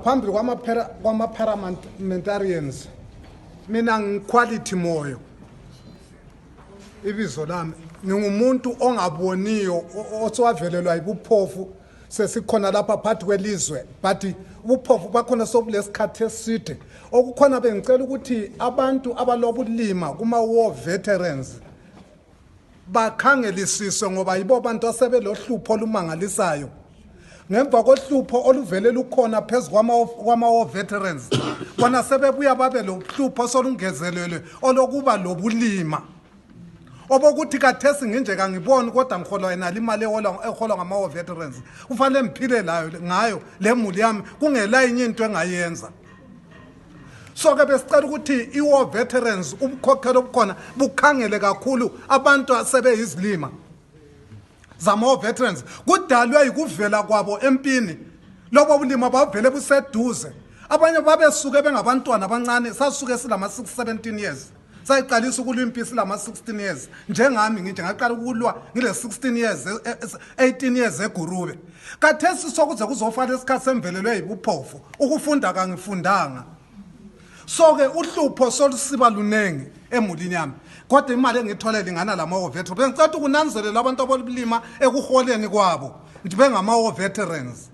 phambili kwama-parliamentarians mina ngiquality moyo ibizo lami ngingumuntu ongaboniyo osowavelelwa yibuphofu sesikhona lapha phakathi kwelizwe but ubuphofu bakhona sobulesikhathi eside okukhona bengicela ukuthi abantu abalobulima kuma-war veterans bakhangelisiswe ngoba yibo abantu asebelohlupho olumangalisayo ngemva kohlupho oluvele lukhona phezu kwama-war veterans bona sebebuya babe lohlupho solungezelelwe olokuba lobulima obokuthi kathesi nginje kangiboni kodwa ngiholwa yena imali eholwa ngama-war veterans kufanele ngiphile ngayo le muli yami kungelayinye into engayenza so-ke besicela ukuthi i-war veterans ubukhokhelo obukhona bukhangele kakhulu abantu asebeyizilima zama-war veterans kudalwe yikuvela kwabo empini lobo bulima bavele buseduze abanye babesuke bengabantwana abancane sasuke silama-17 years sayiqalisa ukulwa impi silama-16 years njengami nginje ngaqala ukulwa ngile-16 years 18 years egurube kathesi sokuze kuzofana isikhathi semvelelwe yibuphofu ukufunda kangifundanga so-ke uhlupho solusiba lunengi emulini yami kodwa imali engitholele ingana lama-war veterans bengicela ukuthi kunanzelela abantu abolima ekuholeni kwabo nje bengama-war veterans